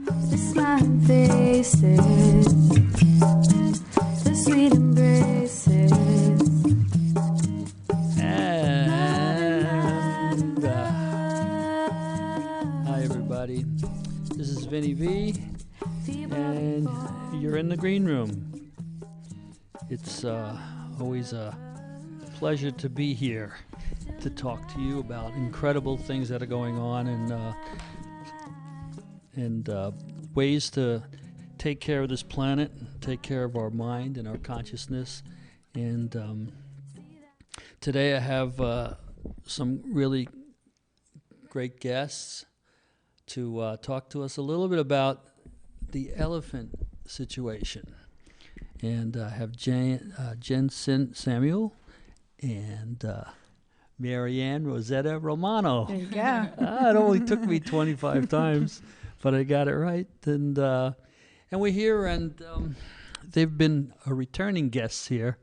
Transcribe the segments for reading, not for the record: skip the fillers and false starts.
The smiling faces, the sweet embraces. And hi everybody, this is Vinny V, and you're in the green room. It's always a pleasure to be here to talk to you about incredible things that are going on and ways to take care of this planet, take care of our mind and our consciousness. And today I have some really great guests to talk to us a little bit about the elephant situation. And I have Jen Samuel and Marianne Rosetta Romano. There you go. It only took me 25 times, but I got it right. And we're here, and they've been returning guests here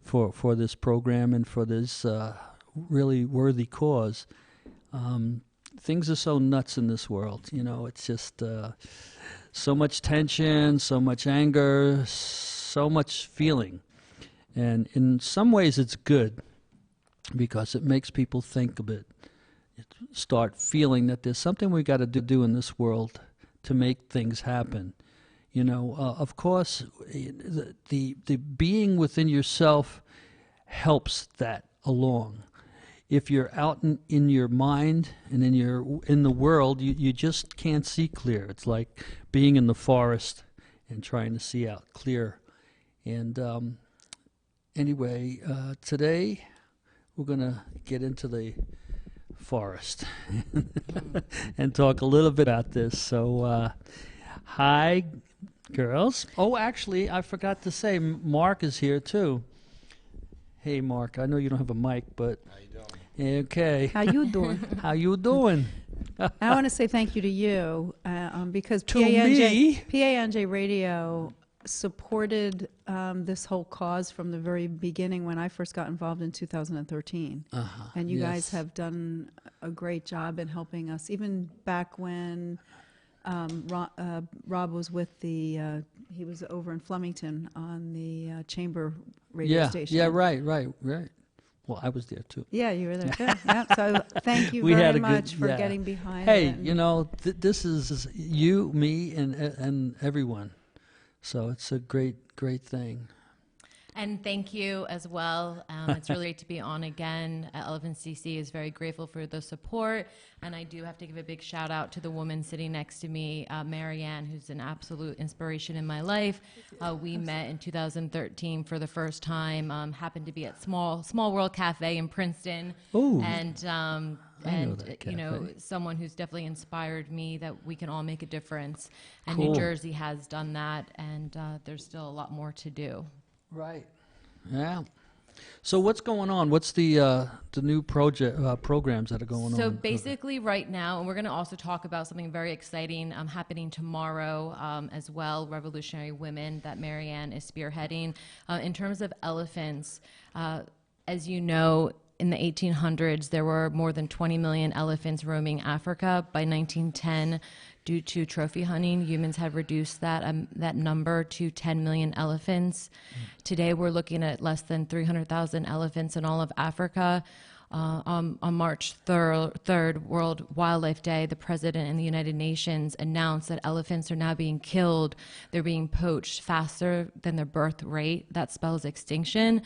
for this program and for this really worthy cause. Things are so nuts in this world. You know, it's just so much tension, so much anger, so much feeling. And in some ways it's good because it makes people think a bit, start feeling that there's something we got to do in this world to make things happen. You know, of course, the being within yourself helps that along. If you're out in your mind and in the world, you just can't see clear. It's like being in the forest and trying to see out clear. And anyway, today we're going to get into the forest and talk a little bit about this. So, hi, girls. Oh, actually, I forgot to say, Mark is here too. Hey, Mark, I know you don't have a mic, but... How you doing? Okay. How you doing? How you doing? I want to say thank you to you because To me? PANJ Radio supported this whole cause from the very beginning when I first got involved in 2013. And you guys have done a great job in helping us, even back when Rob was with he was over in Flemington on the chamber radio station. Yeah, right. Well, I was there too. Yeah, you were there too. Yeah. So thank you We had very a much good- for yeah. getting behind Hey, it. you know, this is you, me, and everyone. So it's a great thing. And thank you as well. It's really great to be on again. Elephant CC is very grateful for the support. And I do have to give a big shout out to the woman sitting next to me, Marianne, who's an absolute inspiration in my life. We met in 2013 for the first time, happened to be at Small World Cafe in Princeton. Ooh. And that you know, cafe. someone who's definitely inspired me that we can all make a difference. And Cool. New Jersey has done that, and there's still a lot more to do. Right. Yeah. So what's going on? What's the new programs that are going on? So basically right now, and we're going to also talk about something very exciting happening tomorrow as well, Revolutionary Women that Marianne is spearheading. In terms of elephants, as you know, in the 1800s, there were more than 20 million elephants roaming Africa. By 1910, due to trophy hunting, humans had reduced that number to 10 million elephants. Today, we're looking at less than 300,000 elephants in all of Africa. On March 3rd, World Wildlife Day, the President and the United Nations announced that elephants are now being killed. They're being poached faster than their birth rate. That spells extinction.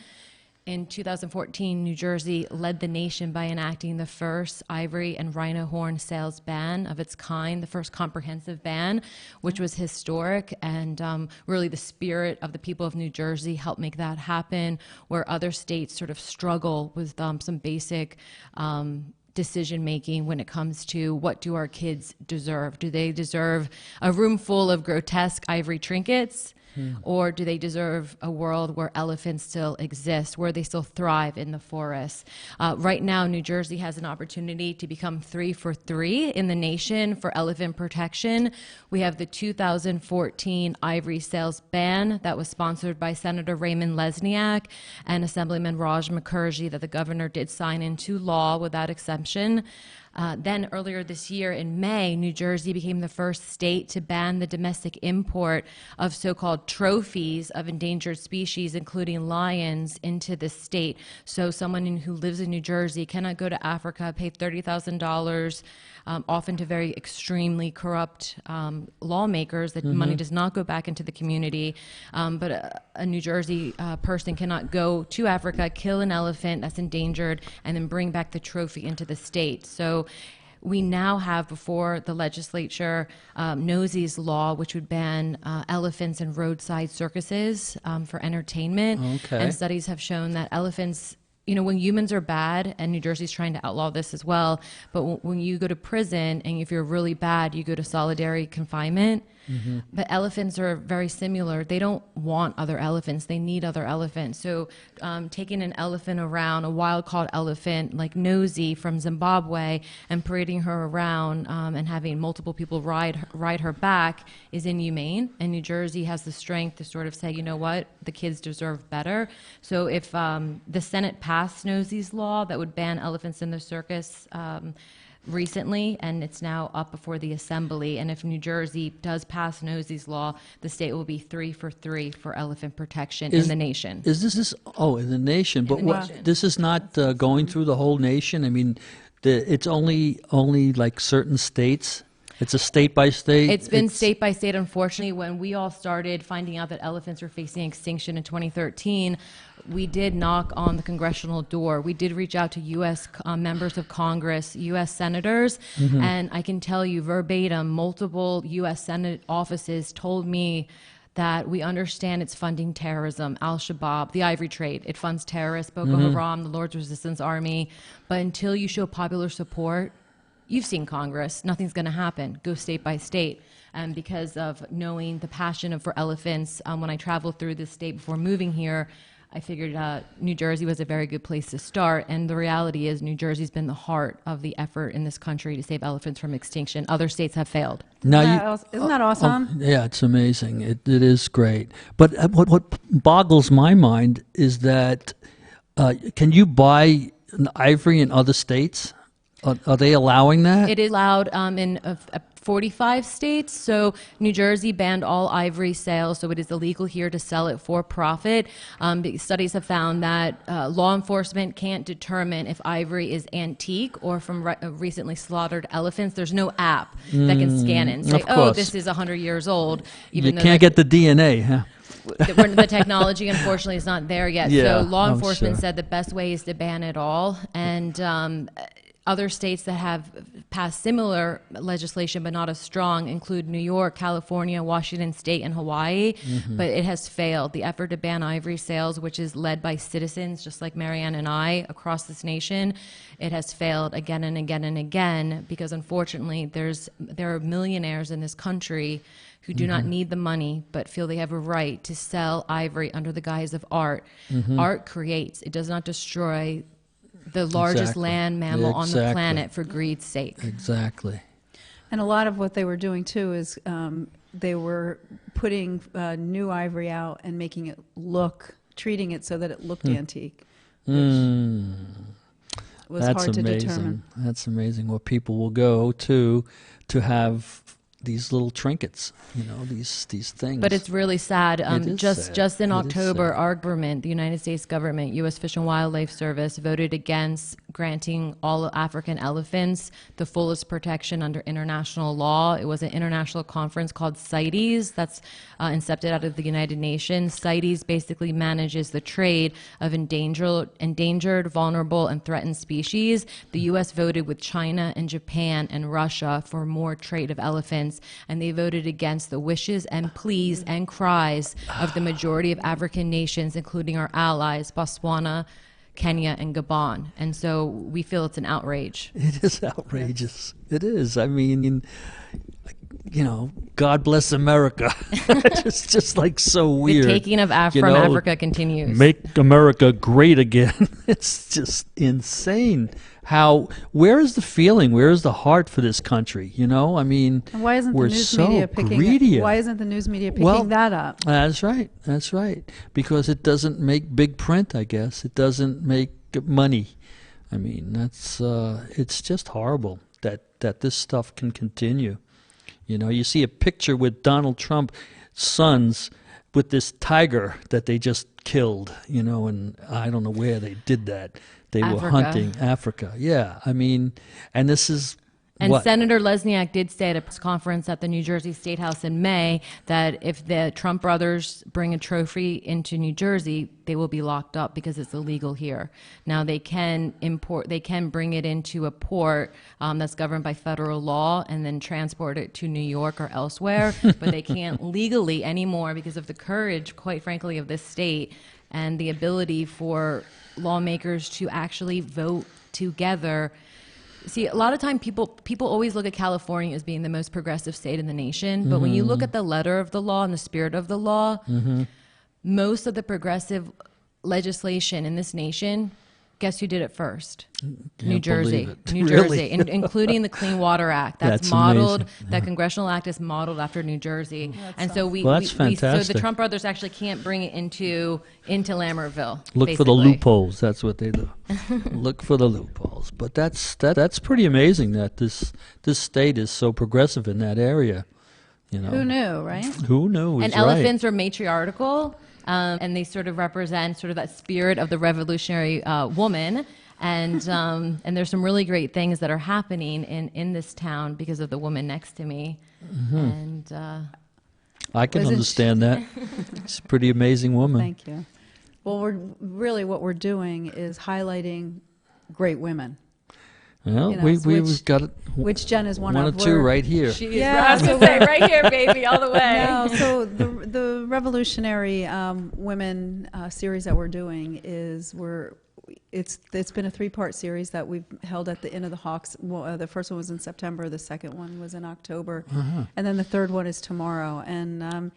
In 2014, New Jersey led the nation by enacting the first ivory and rhino horn sales ban of its kind, the first comprehensive ban, which was historic, and really the spirit of the people of New Jersey helped make that happen, where other states sort of struggle with some basic decision making when it comes to what do our kids deserve? Do they deserve a room full of grotesque ivory trinkets? Or do they deserve a world where elephants still exist, where they still thrive in the forest? Right now, New Jersey has an opportunity to become 3 for 3 in the nation for elephant protection. We have the 2014 ivory sales ban that was sponsored by Senator Raymond Lesniak and Assemblyman Raj Mukherjee that the governor did sign into law without exemption. Then earlier this year in May, New Jersey became the first state to ban the domestic import of so-called trophies of endangered species, including lions, into the state. So someone who lives in New Jersey cannot go to Africa, pay $30,000, often to very extremely corrupt lawmakers. That money does not go back into the community. But a New Jersey person cannot go to Africa, kill an elephant that's endangered, and then bring back the trophy into the state. So we now have before the legislature Nosey's law, which would ban elephants in roadside circuses for entertainment. Okay. And studies have shown that elephants, when humans are bad, and New Jersey's trying to outlaw this as well, but when you go to prison and if you're really bad, you go to solitary confinement. But elephants are very similar. They don't want other elephants. They need other elephants. So taking an elephant around, a wild-caught elephant like Nosy from Zimbabwe, and parading her around and having multiple people ride her back is inhumane. And New Jersey has the strength to sort of say, you know what, the kids deserve better. So if the Senate passed Nosy's law that would ban elephants in the circus recently, and it's now up before the assembly, and if New Jersey does pass Nosey's law, the state will be 3 for 3 for elephant protection in the nation. Is this in the nation? But nation. This is not going through the whole nation? I mean, it's only like certain states? It's a state by state? It's been state by state, unfortunately. When we all started finding out that elephants were facing extinction in 2013, we did knock on the congressional door. We did reach out to U.S. Members of Congress, U.S. senators, and I can tell you verbatim, multiple U.S. Senate offices told me that we understand it's funding terrorism, Al-Shabaab, the ivory trade. It funds terrorists, Boko Haram, the Lord's Resistance Army. But until you show popular support, you've seen Congress, nothing's going to happen. Go state by state. And because of knowing the passion for elephants, when I traveled through this state before moving here, I figured New Jersey was a very good place to start. And the reality is New Jersey's been the heart of the effort in this country to save elephants from extinction. Other states have failed. Now Isn't that awesome? yeah, it's amazing. It is great. But what boggles my mind is that can you buy an ivory in other states? Are they allowing that? It is allowed in 45 states. So New Jersey banned all ivory sales, so it is illegal here to sell it for profit. Studies have found that law enforcement can't determine if ivory is antique or from recently slaughtered elephants. There's no app that can scan it and say, oh, this is 100 years old. Even you can't get the DNA, huh? The technology, unfortunately, is not there yet. Yeah, so law I'm enforcement sure. said the best way is to ban it all. And other states that have passed similar legislation but not as strong include New York, California, Washington State, and Hawaii. But it has failed. The effort to ban ivory sales, which is led by citizens just like Marianne and I across this nation, it has failed again and again and again because unfortunately there are millionaires in this country who do not need the money but feel they have a right to sell ivory under the guise of art. Art creates. It does not destroy the largest land mammal on the planet for greed's sake. Exactly. And a lot of what they were doing too is they were putting new ivory out and making it treating it so that it looked antique. Which was That's hard to amazing. determine. That's amazing what people will go to have these little trinkets, these things. But it's really sad. It is sad. Just in It is October, sad. our government, the United States government, U.S. Fish and Wildlife Service, voted against granting all African elephants the fullest protection under international law. It was an international conference called CITES that's incepted out of the United Nations. CITES basically manages the trade of endangered, vulnerable, and threatened species. The U.S. voted with China and Japan and Russia for more trade of elephants, and they voted against the wishes and pleas and cries of the majority of African nations, including our allies, Botswana, Kenya, and Gabon. And so we feel it's an outrage. It is outrageous. It is. I mean, God bless America. It's just like so weird. The taking of from Africa continues. Make America great again. It's just insane. Where is the feeling? Where is the heart for this country? I mean, And why isn't the we're news so media picking greedy. Why isn't the news media picking that up? That's right. Because it doesn't make big print, I guess. It doesn't make money. I mean, that's it's just horrible that this stuff can continue. You know, you see a picture with Donald Trump's sons with this tiger that they just killed, you know, and I don't know where they did that. They were hunting Africa. Yeah, I mean, and this is And what? Senator Lesniak did say at a press conference at the New Jersey State House in May that if the Trump brothers bring a trophy into New Jersey, they will be locked up because it's illegal here. Now they can bring it into a port that's governed by federal law and then transport it to New York or elsewhere, but they can't legally anymore because of the courage, quite frankly, of this state and the ability for lawmakers to actually vote together. See, a lot of time people always look at California as being the most progressive state in the nation, but when you look at the letter of the law and the spirit of the law, most of the progressive legislation in this nation, guess who did it first? New Jersey. New Jersey, including the Clean Water Act. That's modeled, amazing. that congressional act is modeled after New Jersey. And so that's so fantastic. the Trump brothers actually can't bring it into Lambertville. Look for the basically. loopholes. That's what they do. Look for the loopholes. But that's pretty amazing that this state is so progressive in that area. You know, Who knew, right? Who knew? And elephants are matriarchal, and they sort of represent sort of that spirit of the revolutionary woman. And there's some really great things that are happening in this town because of the woman next to me. And I can Wasn't understand that. She's a pretty amazing woman. Thank you. Well, what we're doing is highlighting great women, Well, you know, we've got which Jen is one one or of. two We're- right here. she is Yeah, so right here, baby, all the way. No, so the revolutionary women series that we're doing is it's been a 3-part series that we've held at the Inn of the Hawks. Well, the first one was in September, the second one was in October, and then the third one is tomorrow. And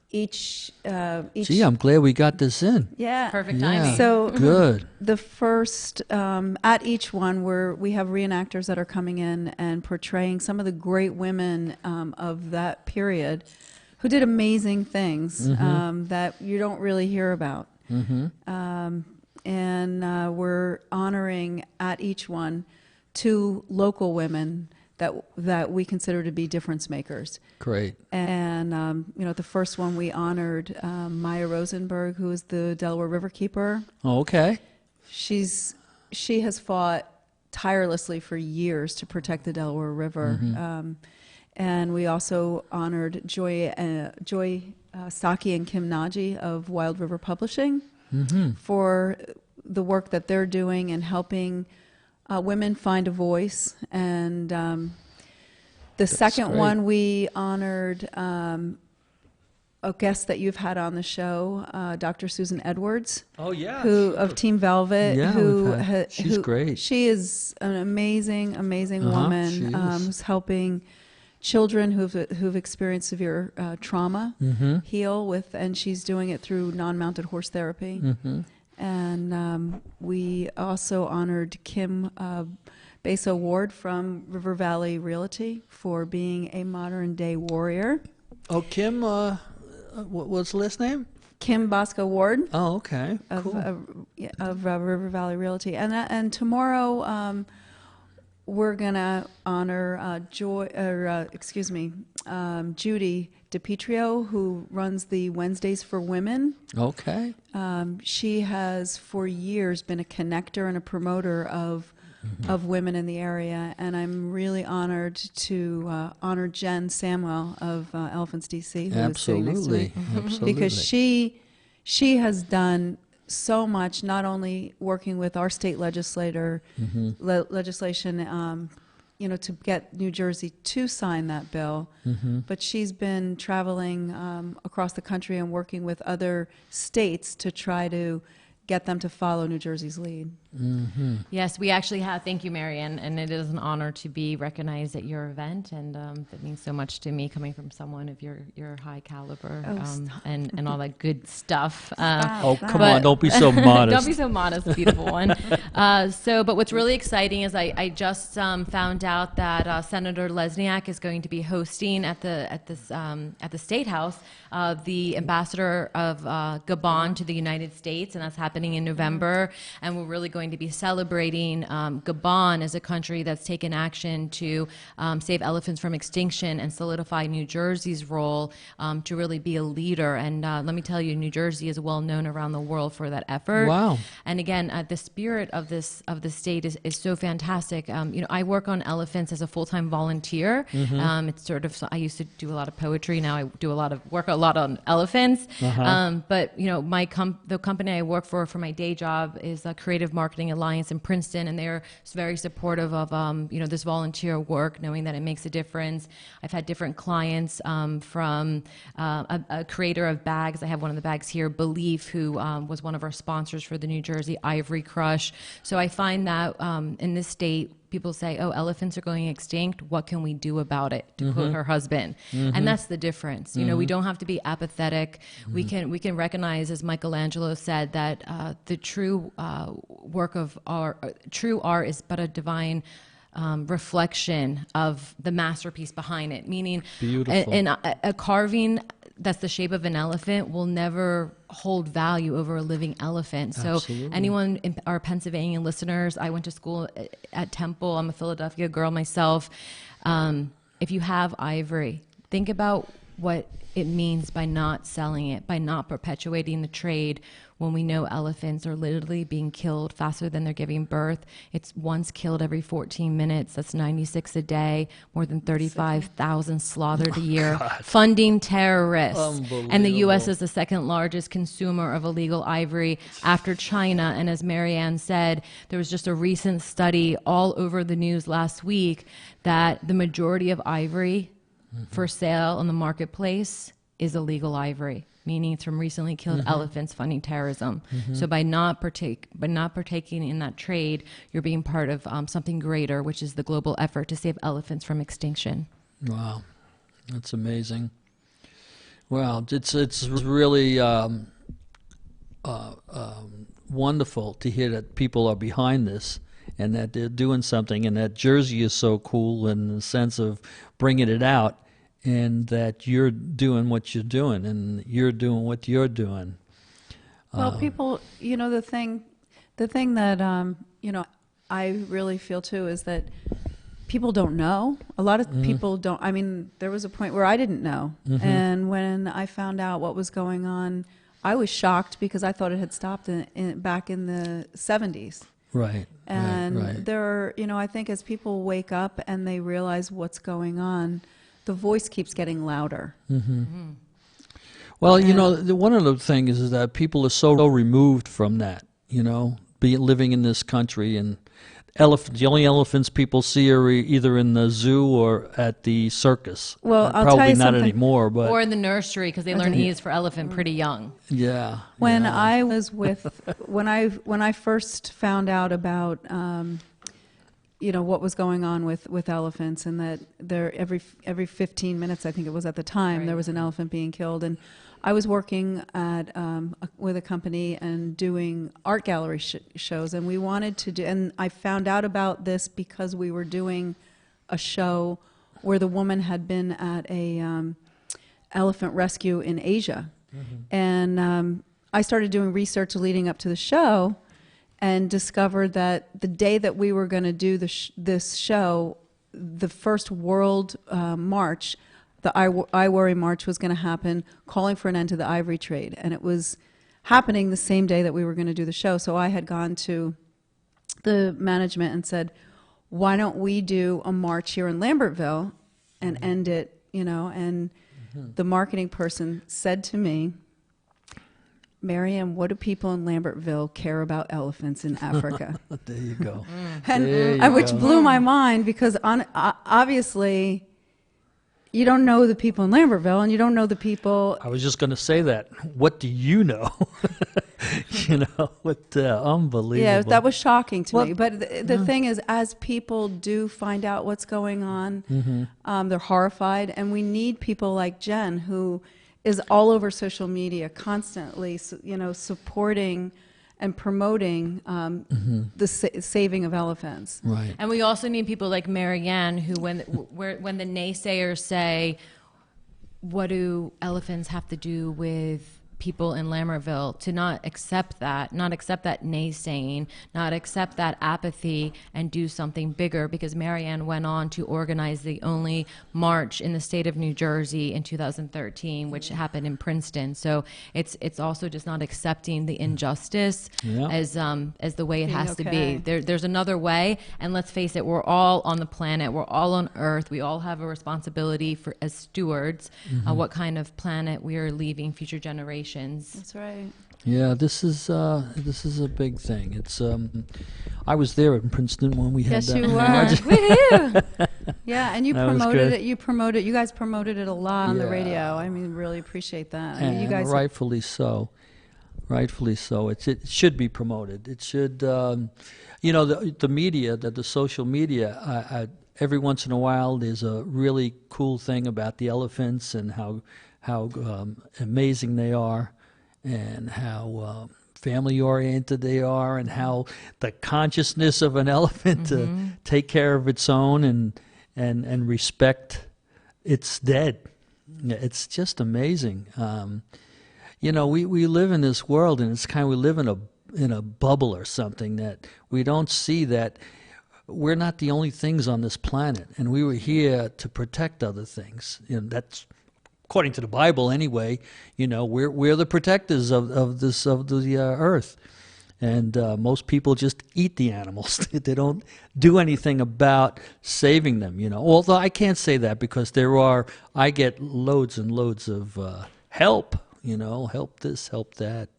each Gee, I'm glad we got this in. yeah, Perfect Yeah. timing. So Good. the first at each one we have reenactors that are coming in and portraying some of the great women of that period who did amazing things that you don't really hear about. And we're honoring at each one 2 local women that we consider to be difference makers. Great. And the first one we honored Maya Rosenberg, who is the Delaware River Keeper. Oh, okay. She has fought tirelessly for years to protect the Delaware River. And we also honored Joy Saki and Kim Naji of Wild River Publishing for the work that they're doing and helping women find a voice. And the second great. one we honored a guest that you've had on the show, Dr. Susan Edwards. Oh, yeah. Who of Team Velvet? Yeah, who we've had- she's great. She is an amazing woman she is. who's helping children who've experienced severe trauma heal with, and she's doing it through non-mounted horse therapy. And we also honored Kim Besa Ward from River Valley Realty for being a modern day warrior. Oh, Kim, what's the last name? Kim Bosco Ward. Oh, okay. Of, Cool. of River Valley Realty, and tomorrow we're gonna honor Judy DiPietro, who runs the Wednesdays for Women. Okay. She has for years been a connector and a promoter of women in the area, and I'm really honored to honor Jen Samwell of Elephants DC, who is sitting next to me. Absolutely. Because she has done so much, not only working with our state legislation, to get New Jersey to sign that bill, but she's been traveling across the country and working with other states to try to get them to follow New Jersey's lead. Yes, we actually have. Thank you, Marian, and it is an honor to be recognized at your event, and that means so much to me, coming from someone of your high caliber and all that good stuff. Oh, come But- on. Don't be so modest. Don't be so modest, beautiful one. But what's really exciting is I just found out that Senator Lesniak is going to be hosting at the State House the ambassador of Gabon to the United States, and that's happening happening in November, and we're really going to be celebrating Gabon as a country that's taken action to save elephants from extinction and solidify New Jersey's role to really be a leader. And let me tell you, New Jersey is well known around the world for that effort. Wow. And again, the spirit of the state is so fantastic. I work on elephants as a full-time volunteer. It's sort of, I used to do a lot of poetry. Now I do work a lot on elephants. But the company I work for my day job is a Creative Marketing Alliance in Princeton, and they're very supportive of this volunteer work, knowing that it makes a difference. I've had different clients from a creator of bags. I have one of the bags here, Belief, who was one of our sponsors for the New Jersey Ivory Crush. So I find that in this state, people say, oh, elephants are going extinct. What can we do about it? To quote her husband. And that's the difference. We don't have to be apathetic. We can recognize, as Michelangelo said, that the true work of true art is but a divine reflection of the masterpiece behind it. Meaning, a carving that's the shape of an elephant will never hold value over a living elephant. So anyone, our Pennsylvania listeners, I went to school at Temple. I'm a Philadelphia girl myself. If you have ivory, think about what it means by not selling it, by not perpetuating the trade, when we know elephants are literally being killed faster than they're giving birth. It's once killed every 14 minutes. That's 96 a day, more than 35,000 slaughtered a year, funding terrorists. And the U.S. is the second largest consumer of illegal ivory after China. And as Marianne said, there was just a recent study all over the news last week that the majority of ivory for sale in the marketplace is illegal ivory, meaning it's from recently killed elephants funding terrorism. So by not partaking in that trade, you're being part of something greater, which is the global effort to save elephants from extinction. Wow, that's amazing. Wow, it's really wonderful to hear that people are behind this and that they're doing something, and that Jersey is so cool in the sense of bringing it out, and that you're doing what you're doing, and you're doing what you're doing. Well, people, the thing that, I really feel too is that people don't know. A lot of people don't. I mean, there was a point where I didn't know. And when I found out what was going on, I was shocked because I thought it had stopped back in the 70s. Right. And there are, I think as people wake up and they realize what's going on, the voice keeps getting louder. Well, one of the things is that people are so removed from that, living in this country, and elephants. The only elephants people see are either in the zoo or at the circus. Well, I'll probably tell you not something. Anymore, but Or in the nursery, because they learn E is for elephant pretty young. Yeah. When I was when I first found out about what was going on with elephants, and that there every 15 minutes, I think it was at the time, there was an elephant being killed, and I was working at with a company and doing art gallery shows, and we wanted to do, and I found out about this because we were doing a show where the woman had been at a elephant rescue in Asia, and I started doing research leading up to the show, and discovered that the day that we were going to do this show, the first world march, the I Worry March, was going to happen, calling for an end to the ivory trade. And it was happening the same day that we were going to do the show. So I had gone to the management and said, why don't we do a march here in Lambertville and end it, and the marketing person said to me, Marianne, what do people in Lambertville care about elephants in Africa? There you go. Which blew my mind, because obviously you don't know the people in Lambertville, and you don't know the people. I was just going to say that. What do you know? Unbelievable. Yeah, that was shocking to me. But the thing is, as people do find out what's going on, they're horrified, and we need people like Jen, who is all over social media constantly, supporting and promoting the saving of elephants. Right. And we also need people like Marianne, who when the naysayers say, what do elephants have to do with people in Lammertville to not accept that naysaying, not accept that apathy, and do something bigger, because Marianne went on to organize the only march in the state of New Jersey in 2013, which happened in Princeton. So it's also just not accepting the injustice as the way it has to be. There's another way, and let's face it, we're all on the planet, we're all on Earth, we all have a responsibility for, as stewards, what kind of planet we are leaving future generations. That's right. Yeah, this is a big thing. It's I was there in Princeton when we had Yes, that. you march. were. Woohoo! Yeah, and you That was promoted good. it. You guys promoted it a lot on the Yeah. radio. I mean, really appreciate that. I mean, And you guys. rightfully so. Rightfully so. It should be promoted. It should, the media, the social media. Every once in a while, there's a really cool thing about the elephants and how amazing they are, and how family oriented they are, and how the consciousness of an elephant to take care of its own and respect its dead. It's just amazing. We live in this world, and it's we live in a bubble or something, that we don't see that we're not the only things on this planet, and we were here to protect other things. That's according to the Bible, anyway. We're the protectors of the earth, and most people just eat the animals. They don't do anything about saving them. Although I can't say that, because I get loads and loads of help. Help this, help that.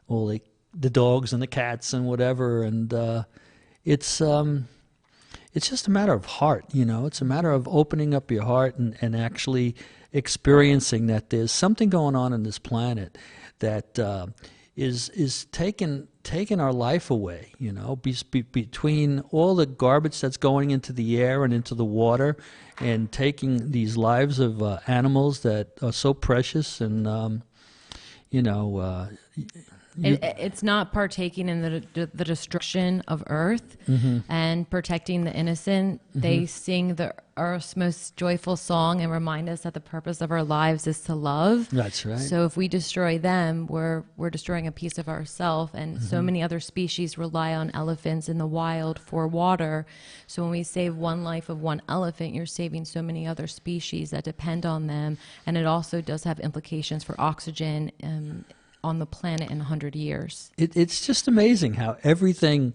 Well, the dogs and the cats and whatever, and it's just a matter of heart. It's a matter of opening up your heart and actually experiencing that there's something going on in this planet that is taking our life away. Between all the garbage that's going into the air and into the water, and taking these lives of animals that are so precious, and it's not partaking in the destruction of Earth and protecting the innocent. They sing the Earth's most joyful song and remind us that the purpose of our lives is to love. That's right. So if we destroy them, we're destroying a piece of ourselves. And so many other species rely on elephants in the wild for water. So when we save one life of one elephant, you're saving so many other species that depend on them. And it also does have implications for oxygen on the planet in 100 years. It's just amazing how everything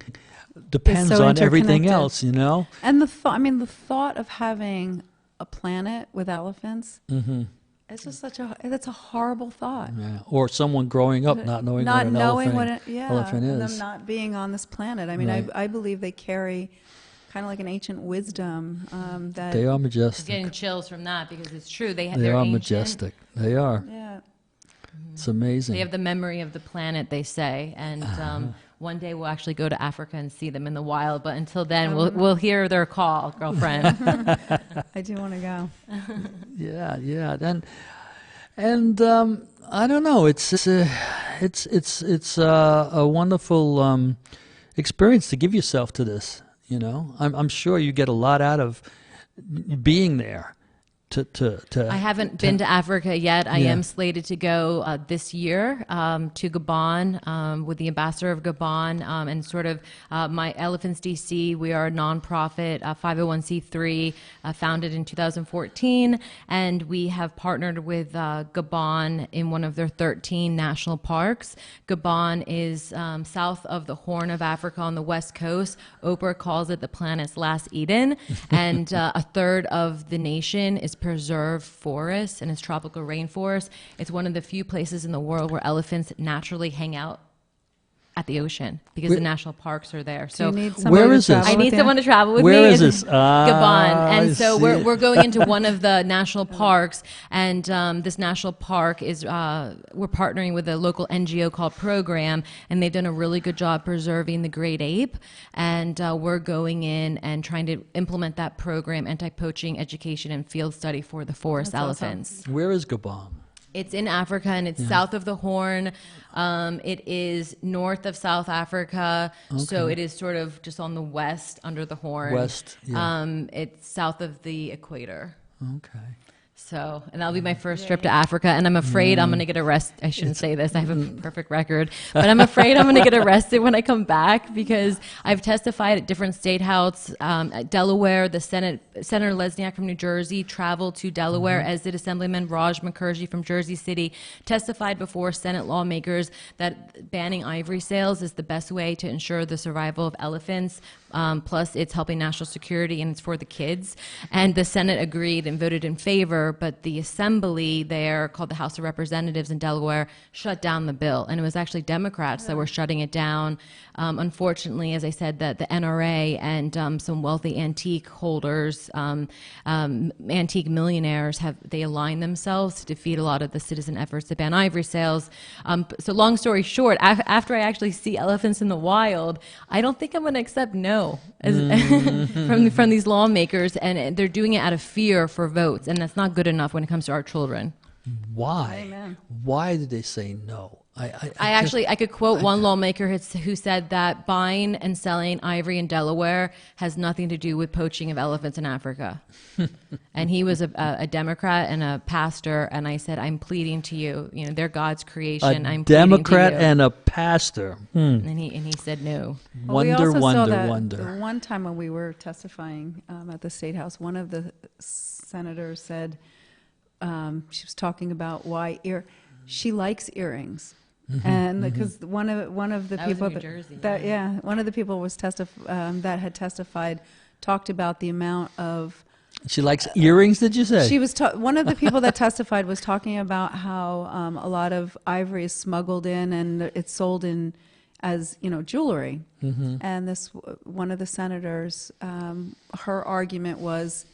depends so on everything interconnected. else, And the thought of having a planet with elephants, it's just that's a horrible thought. Yeah. Or someone growing up not knowing what an elephant and is. them not being on this planet. I mean, Right. I believe they carry kind of like an ancient wisdom that They are I'm majestic. getting chills from that, because it's true. They they're are ancient. majestic. They are. Yeah. It's amazing. They have the memory of the planet, they say, and one day we'll actually go to Africa and see them in the wild. But until then, we'll hear their call, girlfriend. I do want to go. Yeah. And I don't know. It's a wonderful experience to give yourself to this. I'm sure you get a lot out of being there. I haven't been to Africa yet. I am slated to go this year to Gabon with the ambassador of Gabon and sort of my Elephants DC. We are a nonprofit 501c3 founded in 2014, and we have partnered with Gabon in one of their 13 national parks. Gabon is south of the Horn of Africa on the west coast. Oprah calls it the planet's last Eden, and a third of the nation is preserved forests and its tropical rainforest. It's one of the few places in the world where elephants naturally hang out at the ocean, because the national parks are there. So you need where is to this? travel I need with you? someone to travel with Where me. is It's this? Gabon. I And so see we're it. going into one of the national parks, and this national park is, we're partnering with a local NGO called Program, and they've done a really good job preserving the great ape, and we're going in and trying to implement that program, anti-poaching education and field study for the forest elephants. Where is Gabon? It's in Africa, and it's south of the Horn. It is north of South Africa, so it is sort of just on the west under the Horn. West, yeah. It's south of the equator. Okay. So, and that'll be my first trip to Africa. And I'm afraid I'm going to get arrested. I shouldn't say this. I have a perfect record. But I'm afraid I'm going to get arrested when I come back because I've testified at different state houses. At Delaware, the Senator Lesniak from New Jersey traveled to Delaware, as did Assemblyman Raj Mukherjee from Jersey City, testified before Senate lawmakers that banning ivory sales is the best way to ensure the survival of elephants. Plus, it's helping national security and it's for the kids. And the Senate agreed and voted in favor, but the Assembly there, called the House of Representatives in Delaware, shut down the bill. And it was actually Democrats that were shutting it down. Unfortunately, as I said, that the NRA and some wealthy antique holders, antique millionaires, they aligned themselves to defeat a lot of the citizen efforts to ban ivory sales. So long story short, after I actually see elephants in the wild, I don't think I'm going to accept no from these lawmakers, and they're doing it out of fear for votes, and that's not good enough when it comes to our children. Why? Amen. Why did they say no? I could quote one lawmaker who said that buying and selling ivory in Delaware has nothing to do with poaching of elephants in Africa. And he was a Democrat and a pastor, and I said, I'm pleading to you. You know, they're God's creation. I'm Democrat pleading to you. and a pastor. And he said no. Well, we also saw that wonder. The one time when we were testifying at the State House, one of the senators said she was talking about why she likes earrings. And because one of the That people was in New Jersey, one of the people was that had testified talked about the amount of She likes earrings, did you say? she was one of the people that testified was talking about how a lot of ivory is smuggled in and it's sold in as jewelry. And this one of the senators, her argument was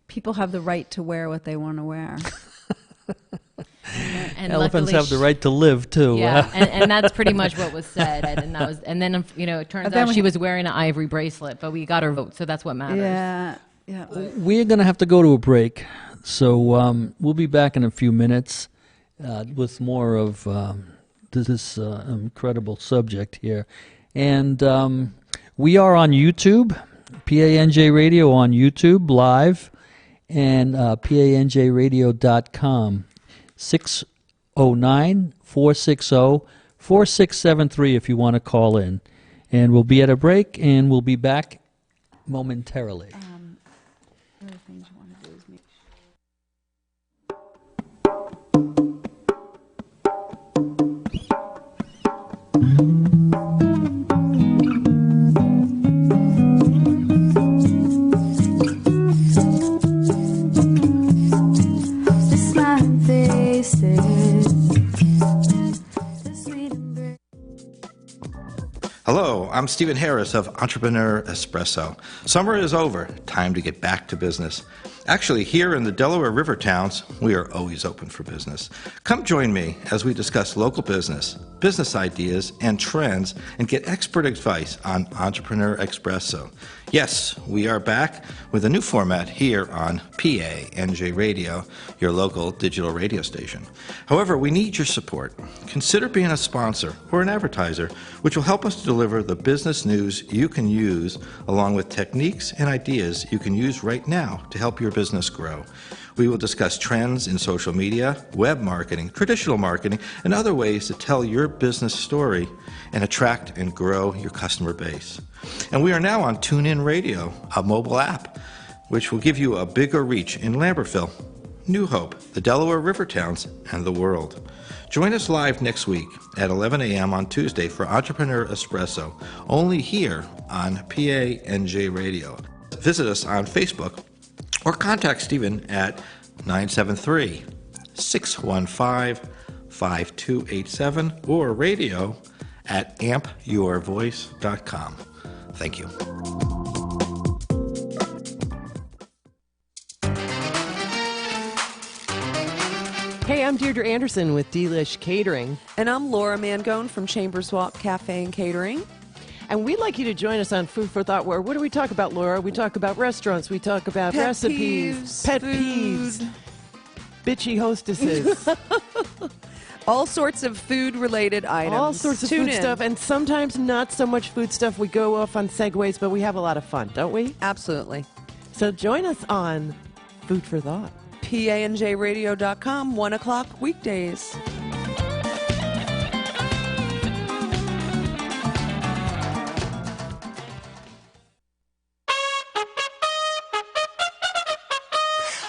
people have the right to wear what they want to wear. And Elephants luckily have the right to live too. Yeah, and that's pretty much what was said. And then it turns out she was wearing an ivory bracelet, but we got her vote, so that's what matters. Yeah. We're going to have to go to a break, so we'll be back in a few minutes with more of this incredible subject here. And we are on YouTube, PANJ Radio on YouTube live, and PANJradio.com. 609-460-4673 if you want to call in. And we'll be at a break, and we'll be back momentarily. Other things you want to do is make The smiling faces, the sweet embrace. Hello, I'm Stephen Harris of Entrepreneur Espresso. Summer is over. Time to get back to business. Actually, here in the Delaware River towns, we are always open for business. Come join me as we discuss local business ideas, and trends, and get expert advice on Entrepreneur Espresso. Yes, we are back with a new format here on PANJ Radio, your local digital radio station. However, we need your support. Consider being a sponsor or an advertiser, which will help us to deliver the business news you can use, along with techniques and ideas you can use right now to help your business grow. We will discuss trends in social media, web marketing, traditional marketing, and other ways to tell your business story and attract and grow your customer base. And we are now on TuneIn Radio, a mobile app, which will give you a bigger reach in Lambertville, New Hope, the Delaware River towns, and the world. Join us live next week at 11 a.m. on Tuesday for Entrepreneur Espresso, only here on PANJ Radio. Visit us on Facebook or contact Stephen at 973-615-5287 or radio at ampyourvoice.com. Thank you. Hey, I'm Deirdre Anderson with Delish Catering, And I'm Laura Mangone from Chamber Swap Cafe and Catering. and we'd like you to join us on Food for Thought, where what do we talk about, Laura? We talk about restaurants, we talk about Pet recipes, peeves, pet food. peeves, bitchy hostesses, All sorts of food-related items. all sorts of Tune food in. stuff, and sometimes not so much food stuff. We go off on segues, but we have a lot of fun, don't we? Absolutely. So join us on Food for Thought. PANJradio.com, 1 o'clock weekdays.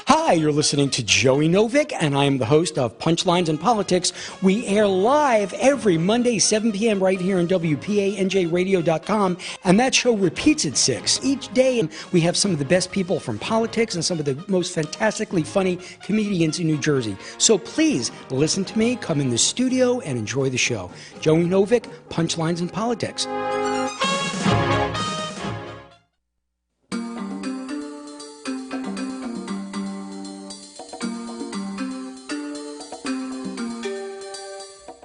Hi, you're listening to Joey Novick, and I am the host of Punchlines in Politics. We air live every Monday, 7 p.m. right here on WPANJradio.com, and that show repeats at 6 each day. We have some of the best people from politics and some of the most fantastically funny comedians in New Jersey. So please listen to me, come in the studio, and enjoy the show. Joey Novick, Punchlines in Politics.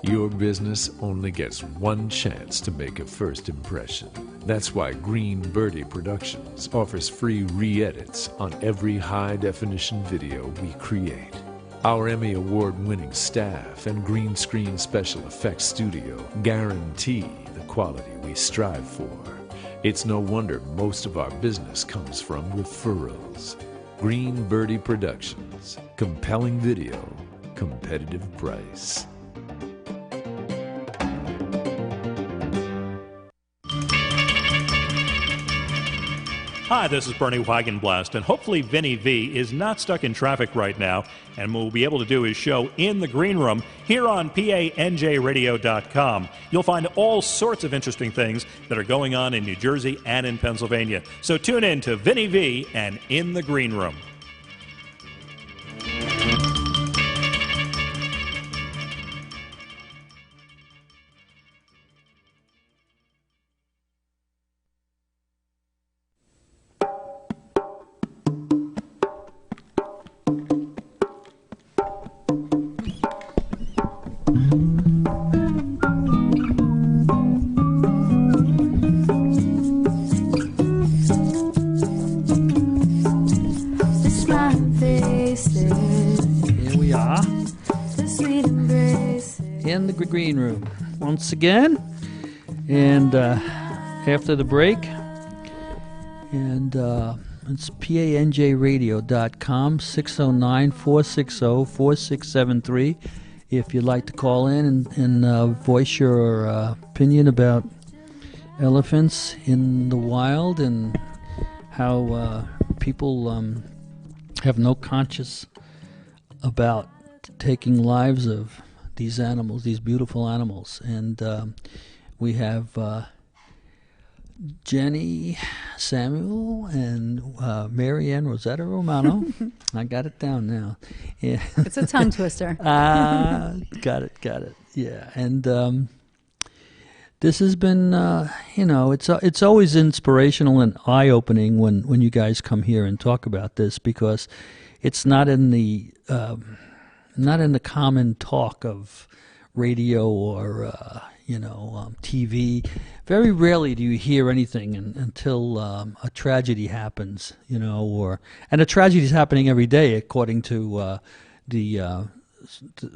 Your business only gets one chance to make a first impression. That's why Green Birdie Productions offers free re-edits on every high-definition video we create. Our Emmy Award-winning staff and green screen special effects studio guarantee the quality we strive for. It's no wonder most of our business comes from referrals. Green Birdie Productions. Compelling video, competitive price. Hi, this is Bernie Wagenblast, and hopefully Vinny V is not stuck in traffic right now and will be able to do his show in the green room here on PANJradio.com. You'll find all sorts of interesting things that are going on in New Jersey and in Pennsylvania. So tune in to Vinny V and In the Green Room. Here we are in the green room once again, and after the break, and it's PANJradio.com, 609-460-4673 if you'd like to call in and voice your opinion about elephants in the wild and how people have no conscience about taking lives of these animals, these beautiful animals. And we have Jenny Samuel and Marianne Rosetta Romano. I got it down now. Yeah. It's a tongue twister. Got it. Yeah, and this has been, it's always inspirational and eye-opening when you guys come here and talk about this, because it's not in the common talk of radio or TV. Very rarely do you hear anything until a tragedy happens, and a tragedy is happening every day, according to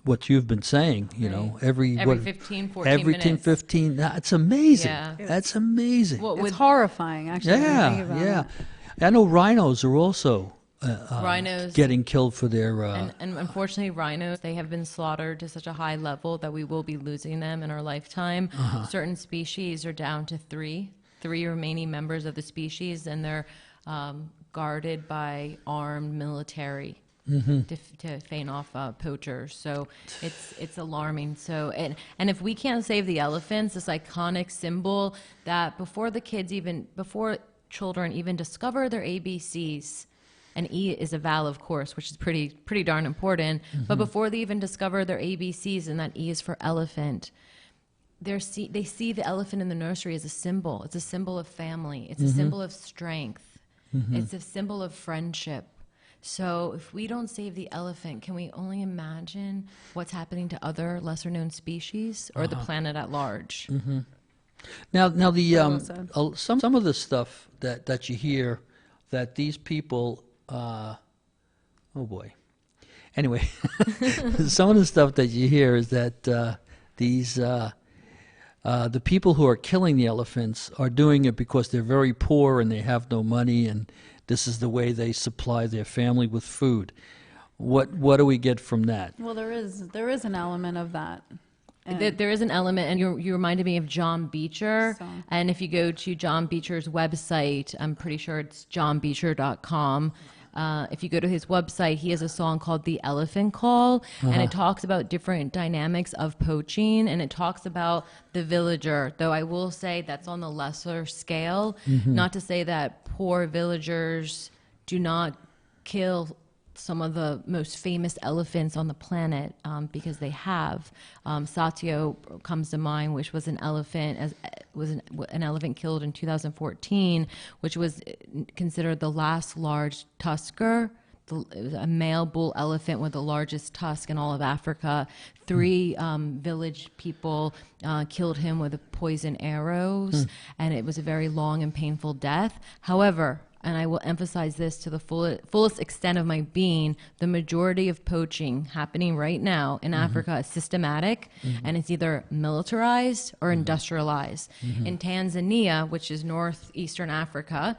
what you've been saying. Every 15, 14 every minutes. 10, 15. That's amazing. Yeah. That's amazing. Well, It's horrifying, actually. when you think about Yeah. it. I know rhinos are also Rhinos getting killed for their. and unfortunately, rhinos, they have been slaughtered to such a high level that we will be losing them in our lifetime. Certain species are down to three remaining members of the species, and they're guarded by armed military to feign off poachers. So it's alarming. So and if we can't save the elephants, this iconic symbol that before children even discover their ABCs. And E is a vowel, of course, which is pretty darn important. But before they even discover their ABCs, and that E is for elephant, they see the elephant in the nursery as a symbol. It's a symbol of family. It's a symbol of strength. It's a symbol of friendship. So if we don't save the elephant, can we only imagine what's happening to other lesser-known species or the planet at large? Now the Well said. some of the stuff that you hear that these people. Oh boy. Anyway, some of the stuff that you hear is that the people who are killing the elephants are doing it because they're very poor and they have no money, and this is the way they supply their family with food. What do we get from that? Well, there is an element of that. There is an element, and you reminded me of John Beecher. So- And if you go to John Beecher's website, I'm pretty sure it's johnbeecher.com. If you go to his website, he has a song called The Elephant Call, and it talks about different dynamics of poaching, and it talks about the villager, though I will say that's on the lesser scale. Not to say that poor villagers do not kill some of the most famous elephants on the planet, because they have. Satio comes to mind, which was an elephant an elephant killed in 2014, which was considered the last large tusker. It was a male bull elephant with the largest tusk in all of Africa. 3 village people killed him with poison arrows, and it was a very long and painful death. However, and I will emphasize this to the fullest extent of my being, the majority of poaching happening right now in Africa is systematic, and it's either militarized or industrialized. In Tanzania, which is northeastern Africa,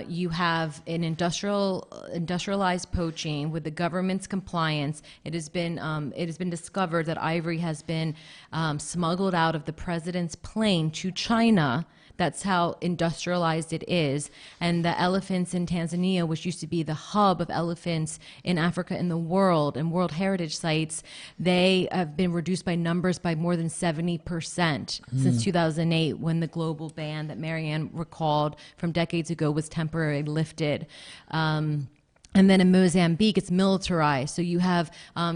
you have an industrialized poaching with the government's compliance. It has been discovered that ivory has been smuggled out of the president's plane to China. That's how industrialized it is. And the elephants in Tanzania, which used to be the hub of elephants in Africa and the world and World Heritage Sites, they have been reduced by numbers by more than 70% since 2008, when the global ban that Marianne recalled from decades ago was temporarily lifted. And then in Mozambique, it's militarized. So you have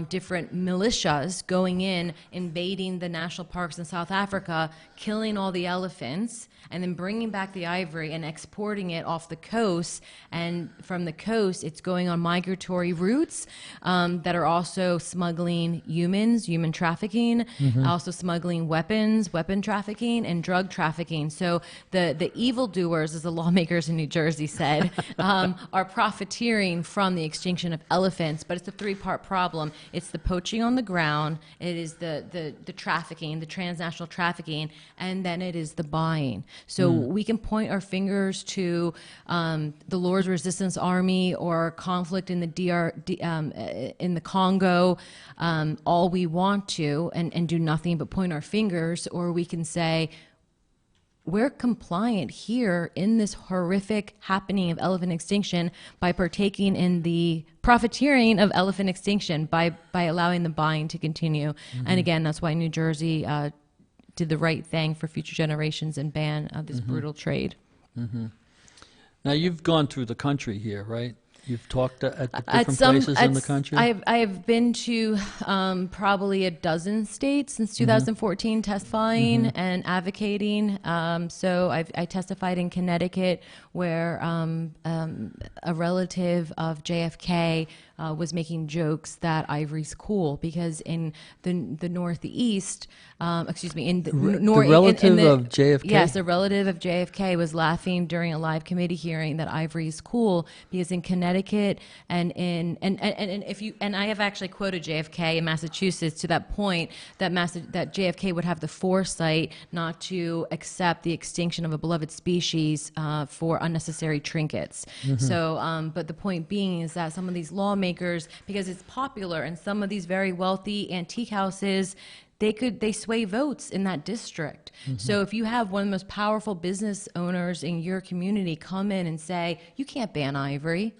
different militias going in, invading the national parks in South Africa, killing all the elephants, and then bringing back the ivory and exporting it off the coast. And from the coast, it's going on migratory routes that are also smuggling human trafficking, also smuggling weapon trafficking, and drug trafficking. So the evildoers, as the lawmakers in New Jersey said, are profiteering from the extinction of elephants. But it's a 3-part problem. It's the poaching on the ground, it is the trafficking, the transnational trafficking, and then it is the buying. So we can point our fingers to the Lord's Resistance Army or conflict in the in the Congo all we want to, and do nothing but point our fingers, or we can say, we're compliant here in this horrific happening of elephant extinction by partaking in the profiteering of elephant extinction by allowing the buying to continue. And again, that's why New Jersey did the right thing for future generations and ban this brutal trade. Now, you've gone through the country here, right? You've talked at different places in the country? I have been to probably a dozen states since 2014 testifying and advocating. So I testified in Connecticut, where a relative of JFK was making jokes that ivory's cool, because in the Northeast, in the relative of JFK? Yes, a relative of JFK was laughing during a live committee hearing that ivory is cool, because in Connecticut and I have actually quoted JFK in Massachusetts to that point that that JFK would have the foresight not to accept the extinction of a beloved species for unnecessary trinkets. So, but the point being is that some of these lawmakers, because it's popular, and some of these very wealthy antique houses, they sway votes in that district. So if you have one of the most powerful business owners in your community come in and say, you can't ban ivory.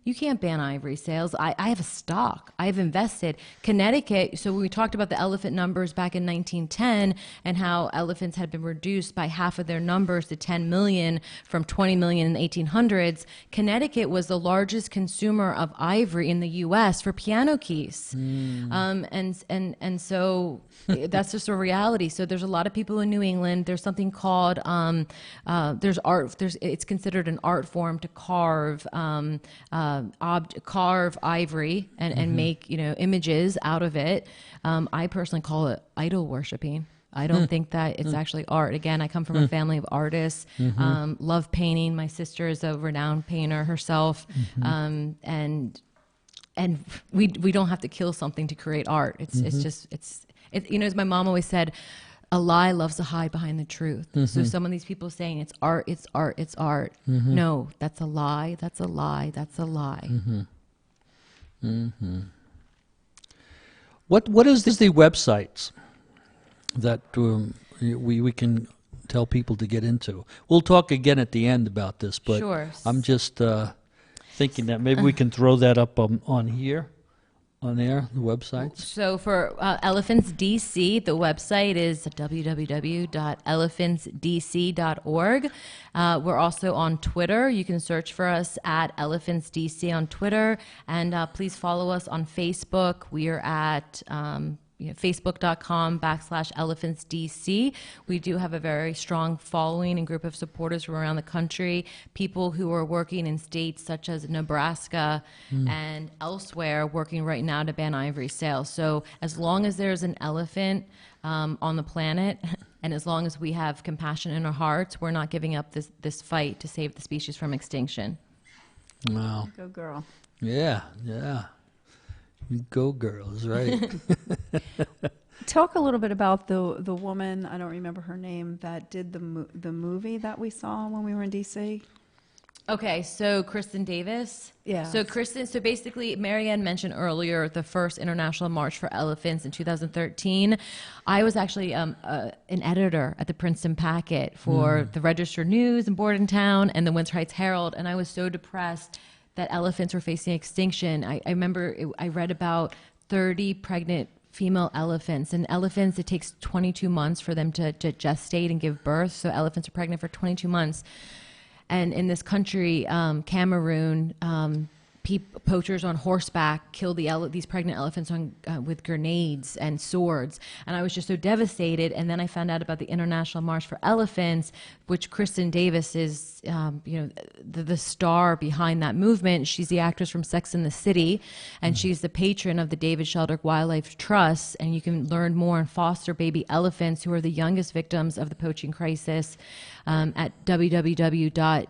You can't ban ivory sales. I have a stock. I have invested. Connecticut, so when we talked about the elephant numbers back in 1910 and how elephants had been reduced by half of their numbers to 10 million from 20 million in the 1800s, Connecticut was the largest consumer of ivory in the U.S. for piano keys. And so that's just a reality. So there's a lot of people in New England. There's something called, there's art, it's considered an art form to carve ivory and make images out of it. I personally call it idol worshiping. I don't think that it's actually art. Again, I come from a family of artists, love painting. My sister is a renowned painter herself, and we don't have to kill something to create art. It's as my mom always said, a lie loves to hide behind the truth. So some of these people saying it's art, it's art, it's art. No, that's a lie. That's a lie. That's a lie. Mm-hmm. What is the websites that we can tell people to get into? We'll talk again at the end about this, but Sure. I'm just thinking that maybe we can throw that up on here, on air, the websites. So for Elephants DC, the website is www.elephantsdc.org. We're also on Twitter. You can search for us at Elephants DC on Twitter, and please follow us on Facebook. We are at Facebook.com/ElephantsDC. We do have a very strong following and group of supporters from around the country, people who are working in states such as Nebraska and elsewhere, working right now to ban ivory sales. So as long as there's an elephant on the planet, and as long as we have compassion in our hearts, we're not giving up this fight to save the species from extinction. Wow. Go girl. Yeah. You go girls, right? Talk a little bit about the woman, I don't remember her name, that did the movie that we saw when we were in D.C. Okay, so Kristen Davis. Yeah. So basically, Marianne mentioned earlier the first International March for Elephants in 2013. I was actually an editor at the Princeton Packet for the Register News in Bordentown and the Windsor Heights Herald, and I was so depressed that elephants were facing extinction. I remember I read about 30 pregnant female elephants, and elephants, it takes 22 months for them to gestate and give birth. So elephants are pregnant for 22 months. And in this country, Cameroon, poachers on horseback kill these pregnant elephants with grenades and swords. And I was just so devastated. And then I found out about the International March for Elephants, which Kristen Davis is, the star behind that movement. She's the actress from Sex and the City, and she's the patron of the David Sheldrick Wildlife Trust. And you can learn more on foster baby elephants, who are the youngest victims of the poaching crisis, at www.dstw.org.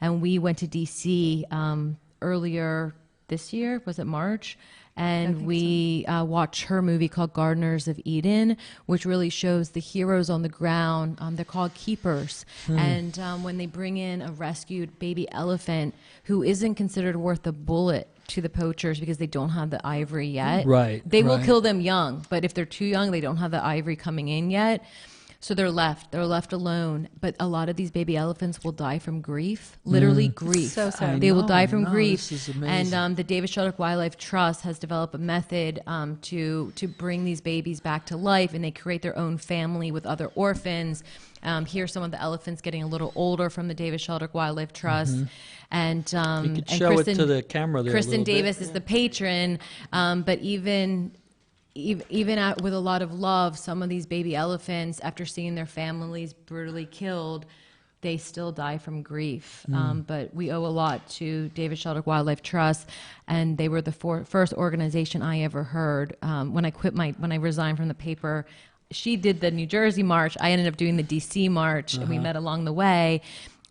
And we went to DC earlier this year, was it March? And we watched her movie called Gardeners of Eden, which really shows the heroes on the ground. They're called keepers. And when they bring in a rescued baby elephant who isn't considered worth a bullet to the poachers because they don't have the ivory yet. Right. They will kill them young, but if they're too young, they don't have the ivory coming in yet. So they're left alone. But a lot of these baby elephants will die from grief, literally grief. So sad. They will die from grief. This is amazing. And the David Sheldrick Wildlife Trust has developed a method to bring these babies back to life, and they create their own family with other orphans. Here's some of the elephants getting a little older from the David Sheldrick Wildlife Trust. And You could show it to the camera there a Kristen little bit. Davis is the patron, but even with a lot of love, some of these baby elephants, after seeing their families brutally killed, they still die from grief. But we owe a lot to David Sheldrick Wildlife Trust, and they were the first organization I ever heard. When I resigned from the paper, she did the New Jersey march. I ended up doing the DC march, and we met along the way.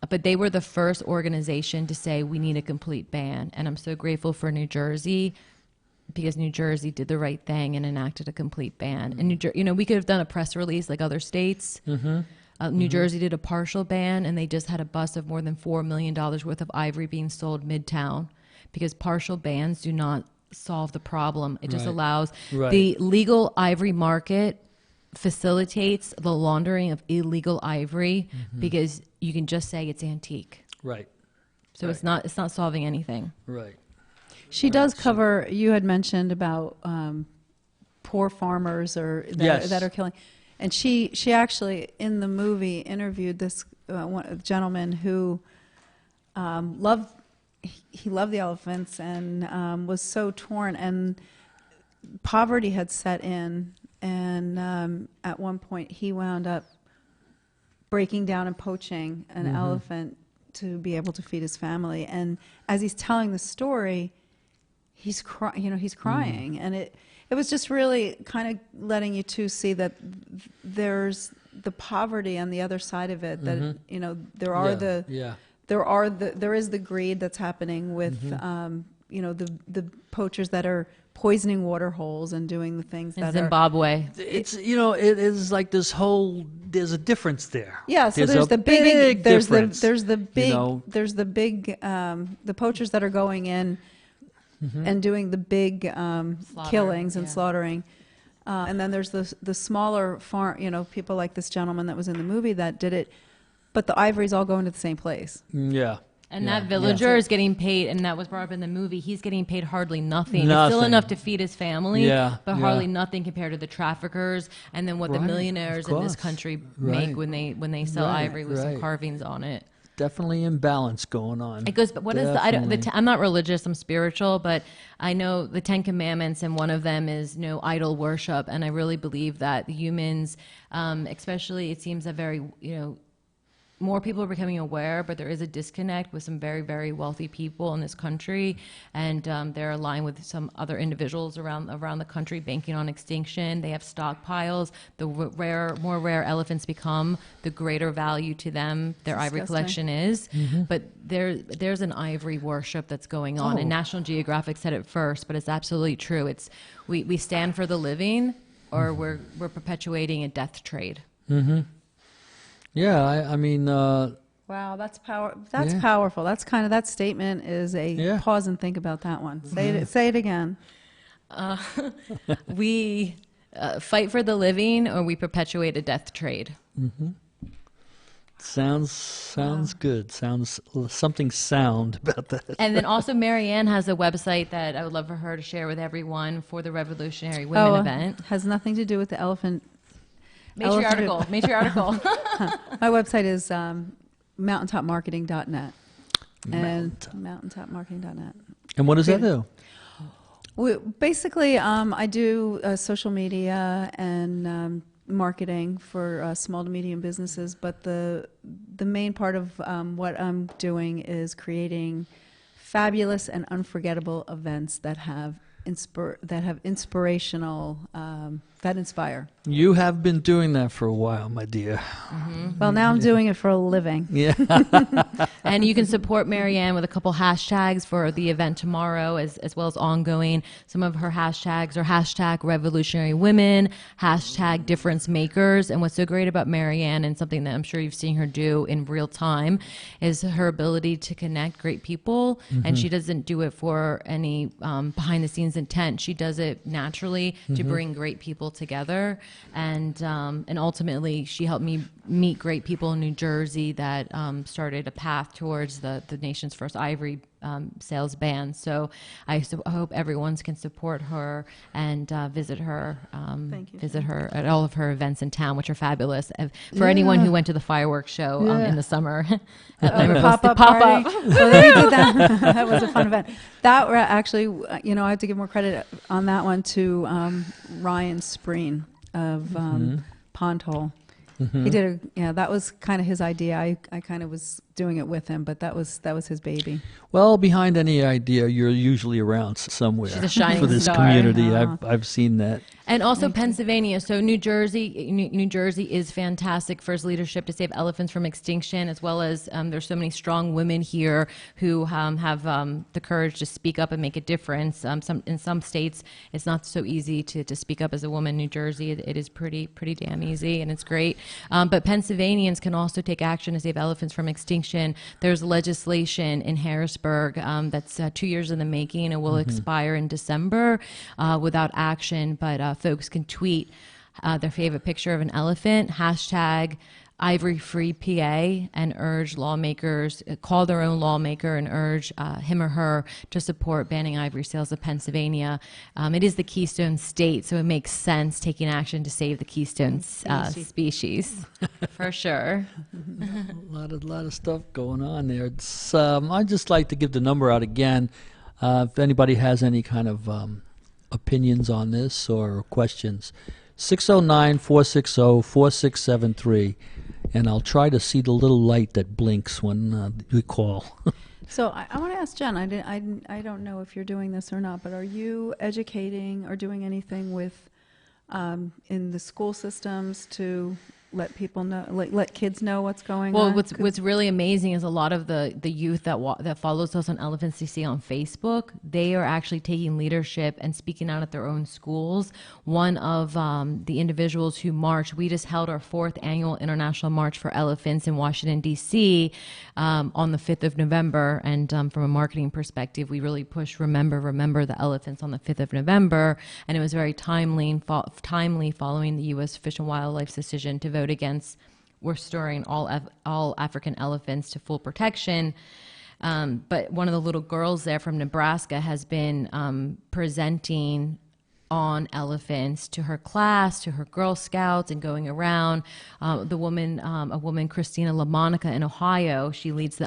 But they were the first organization to say we need a complete ban, and I'm so grateful for New Jersey, because New Jersey did the right thing and enacted a complete ban. And we could have done a press release like other states. New Jersey did a partial ban, and they just had a bust of more than $4 million worth of ivory being sold midtown, because partial bans do not solve the problem. It just allows the legal ivory market facilitates the laundering of illegal ivory, because you can just say it's antique. Right. So it's not solving anything. Right. She does cover, you had mentioned about poor farmers that are killing. And she actually, in the movie, interviewed this gentleman who loved the elephants and was so torn. And poverty had set in. And at one point, he wound up breaking down and poaching an elephant to be able to feed his family. And as he's telling the story, he's crying, and it was just really kind of letting you to see that there's the poverty on the other side of it. That there is the greed that's happening with the poachers that are poisoning water holes and doing the things In that Zimbabwe. It's it is like this whole. There's a difference there. Yeah, so there's the a big difference, the poachers that are going in and doing the big killings and slaughtering, and then there's the smaller farm, people like this gentleman that was in the movie that did it, but the ivory's all going to the same place. Yeah. And that villager is getting paid, and that was brought up in the movie, he's getting paid hardly nothing. It's still enough to feed his family, but hardly nothing compared to the traffickers and then what the millionaires in this country make when they sell ivory with some carvings on it. Definitely imbalance going on. It goes, but what is I'm not religious, I'm spiritual, but I know the 10 Commandments, and one of them is no idol worship, and I really believe that the humans, especially, it seems that very, more people are becoming aware, but there is a disconnect with some very, very wealthy people in this country, and they're aligned with some other individuals around the country banking on extinction. They have stockpiles. The more rare elephants become, the greater value to them their ivory collection is. But there's an ivory worship that's going on, and National Geographic said it first, but it's absolutely true. It's we stand for the living, or we're perpetuating a death trade. Yeah, I mean. Wow, that's powerful. That's that statement is a pause and think about that one. Say it again. We fight for the living, or we perpetuate a death trade. Sounds good. Sounds something sound about that. And then also Marianne has a website that I would love for her to share with everyone for the Revolutionary Women event. Has nothing to do with the elephant. Matriarchal. My website is mountaintopmarketing.net. And mountaintopmarketing.net. And what does that do? Basically, I do social media and marketing for small to medium businesses, but the main part of what I'm doing is creating fabulous and unforgettable events that have inspirational, that inspire. You have been doing that for a while, my dear. Well, now I'm doing it for a living. Yeah. And you can support Marianne with a couple hashtags for the event tomorrow, as well as ongoing. Some of her hashtags are hashtag Revolutionary Women, hashtag Difference Makers. And what's so great about Marianne, and something that I'm sure you've seen her do in real time, is her ability to connect great people. And she doesn't do it for any behind the scenes intent. She does it naturally to bring great people together, and ultimately she helped me meet great people in New Jersey that started a path towards the nation's first ivory sales ban. So I hope everyone can support her and visit her. Visit her at all of her events in town, which are fabulous. For anyone who went to the fireworks show in the summer, pop-up party. So they did that. That was a fun event. That were actually, I have to give more credit on that one to Ryan Spreen of Pond Hole. He did that was kind of his idea. I kind of was doing it with him, but that was his baby. Well, behind any idea, you're usually around somewhere. She's a shining for this star. community. I've seen that. And also Pennsylvania. So New Jersey is fantastic for its leadership to save elephants from extinction, as well as there's so many strong women here who have the courage to speak up and make a difference. In some states, it's not so easy to speak up as a woman. New Jersey, it is pretty damn easy, and it's great. But Pennsylvanians can also take action to save elephants from extinction. There's legislation in Harrisburg that's 2 years in the making and will expire in December without action, but folks can tweet their favorite picture of an elephant, hashtag Ivory Free PA, and urge lawmakers, call their own lawmaker and urge him or her to support banning ivory sales of Pennsylvania. It is the Keystone State, so it makes sense taking action to save the Keystone species, for sure. A lot of stuff going on there. It's, I'd just like to give the number out again. If anybody has any kind of opinions on this or questions, 609-460-4673. And I'll try to see the little light that blinks when we call. So I want to ask Jen, I don't know if you're doing this or not, but are you educating or doing anything with in the school systems to let people know, let kids know what's going Well, on? what's really amazing is a lot of the youth that follows us on Elephants CC on Facebook, they are actually taking leadership and speaking out at their own schools. One of the individuals who marched, we just held our 4th annual International March for Elephants in Washington, D.C. On the 5th of November. And from a marketing perspective, we really pushed Remember the Elephants on the 5th of November. And it was very timely following the U.S. Fish and Wildlife's decision to vote against restoring all African elephants to full protection. But one of the little girls there from Nebraska has been presenting on elephants to her class, to her Girl Scouts, and going around. A woman, Christina LaMonica in Ohio, she leads the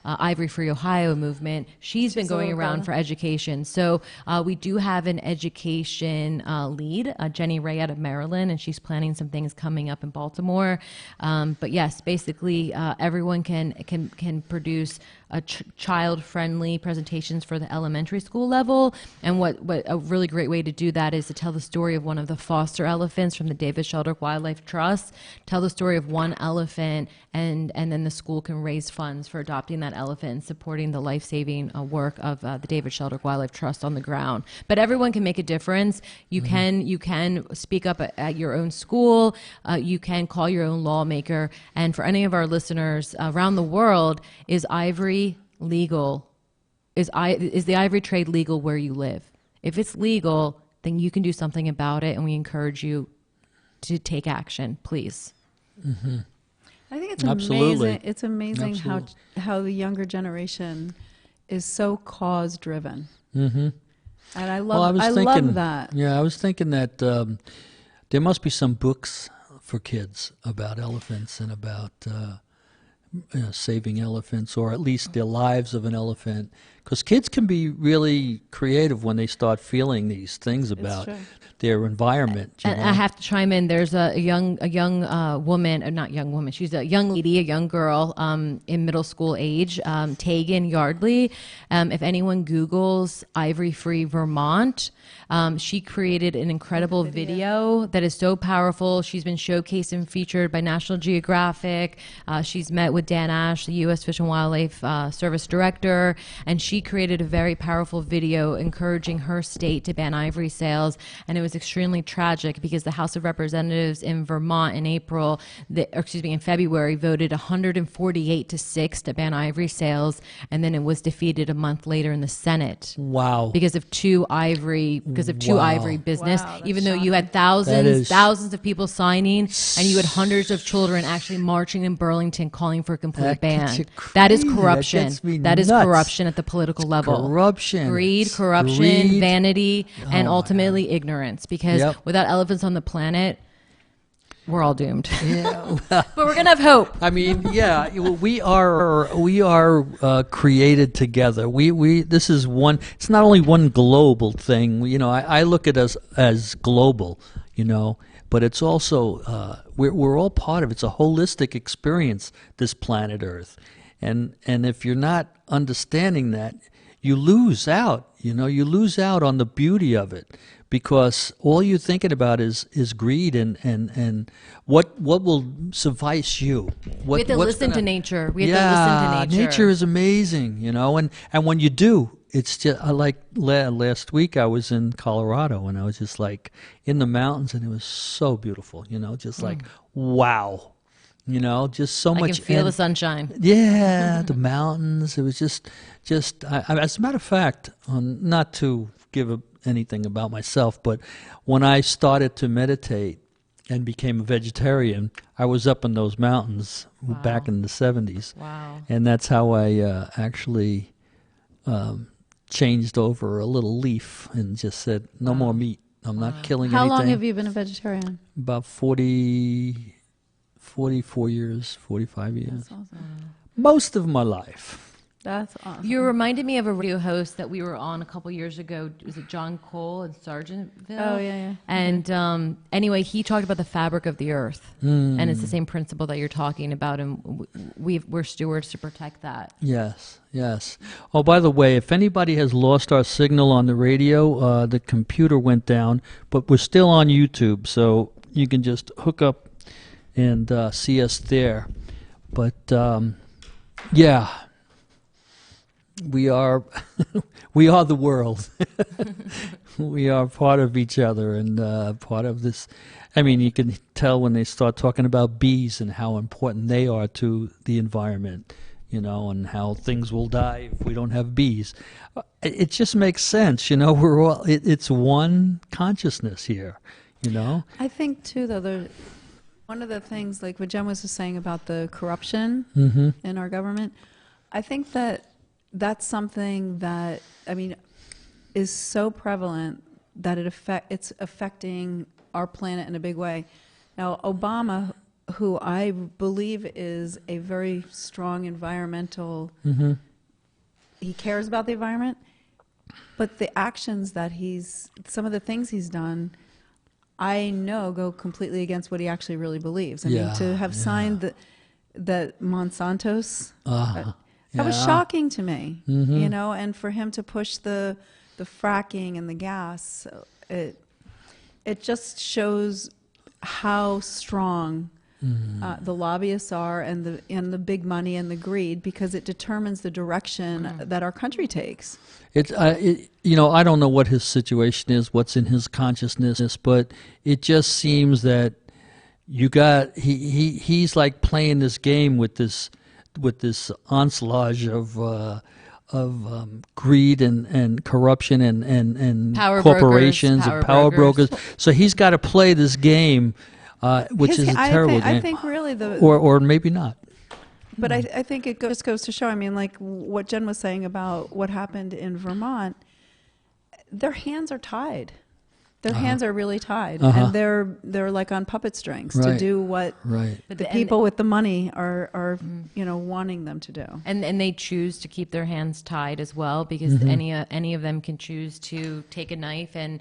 Ivory Free Ohio movement. She's been going around for education. So we do have an education lead, Jenny Ray out of Maryland, and she's planning some things coming up in Baltimore. But yes, basically everyone can produce child-friendly presentations for the elementary school level. And what a really great way to do that is to tell the story of one of the foster elephants from the David Sheldrick Wildlife Trust. Tell the story of one elephant, and then the school can raise funds for adopting that elephant and supporting the life-saving work of the David Sheldrick Wildlife Trust on the ground. But everyone can make a difference. You can speak up at your own school. You can call your own lawmaker. And for any of our listeners around the world, is ivory legal? Is the ivory trade legal where you live? If it's legal, then you can do something about it, and we encourage you to take action, please. Mm-hmm. I think it's Absolutely. amazing. It's amazing Absolutely. how the younger generation is so cause driven. Mm-hmm. And I love that. Yeah, I was thinking that there must be some books for kids about elephants and about saving elephants, or at least the lives of an elephant, because kids can be really creative when they start feeling these things about their environment. And I have to chime in. There's a young woman, not young woman. She's a young lady, a young girl in middle school age, Tegan Yardley. If anyone Googles Ivory Free Vermont, she created an incredible video that is so powerful. She's been showcased and featured by National Geographic. She's met with Dan Ash, the U.S. Fish and Wildlife Service Director, and she created a very powerful video encouraging her state to ban ivory sales. And it was extremely tragic because the House of Representatives in Vermont in February voted 148-6 to ban ivory sales, and then it was defeated a month later in the Senate. Wow! Because of two ivory business. Wow, even though you had thousands of people signing, and you had hundreds of children actually marching in Burlington calling for a complete ban. That is corruption. That is corruption at the political level. Corruption. Greed, corruption, vanity, and ultimately ignorance. Because without elephants on the planet, we're all doomed. Yeah. But we're gonna have hope. I mean, yeah, we are created together. This is one. It's not only one global thing. I look at us as global. But it's also we're all part of it. It's a holistic experience, this planet Earth, and if you're not understanding that, you lose out. You lose out on the beauty of it, because all you're thinking about is greed and what will suffice you. We have to listen to nature. We have to listen to nature. Nature is amazing, and when you do, it's just like last week I was in Colorado and I was just like in the mountains, and it was so beautiful, just like wow. Just so much. I can feel the sunshine. Yeah, the mountains. It was just. As a matter of fact, not to give anything about myself, but when I started to meditate and became a vegetarian, I was up in those mountains back in the 70s. Wow. And that's how I actually changed over a little leaf and just said, no more meat. I'm not killing anything. How long have you been a vegetarian? About 44 years, 45 years. That's awesome. Most of my life. That's awesome. You reminded me of a radio host that we were on a couple years ago. Was it John Cole in Sargentville? Oh, yeah. And anyway, he talked about the fabric of the earth. And it's the same principle that you're talking about. And we're stewards to protect that. Yes. Oh, by the way, if anybody has lost our signal on the radio, the computer went down, but we're still on YouTube. So you can just hook up and see us there. But yeah, we are we are the world. We are part of each other and part of this. I mean, you can tell when they start talking about bees and how important they are to the environment, you know, and how things will die if we don't have bees. It just makes sense, you know. We're all it's one consciousness here, you know. I think too, though, one of the things, like what Jen was just saying about the corruption in our government, I think that that's something that, I mean, is so prevalent that it's affecting our planet in a big way. Now, Obama, who I believe is a very strong environmental, he cares about the environment, but the actions that some of the things he's done, I know go completely against what he actually really believes. I mean, to have signed the Monsanto's, that was shocking to me, you know, and for him to push the fracking and the gas, it just shows how strong the lobbyists are, and the big money and the greed, because it determines the direction that our country takes. You know, I don't know what his situation is, what's in his consciousness, but it just seems that he's like playing this game with this onslaught of greed and corruption and Power corporations brokers, and power brokers. So he's got to play this game, which is a terrible game. I think really or maybe not. But I think it just goes to show, I mean, like what Jen was saying about what happened in Vermont, their hands are tied. Their hands are really tied, and they're like on puppet strings to do what the people with the money are you know, wanting them to do. And they choose to keep their hands tied as well, because any of them can choose to take a knife and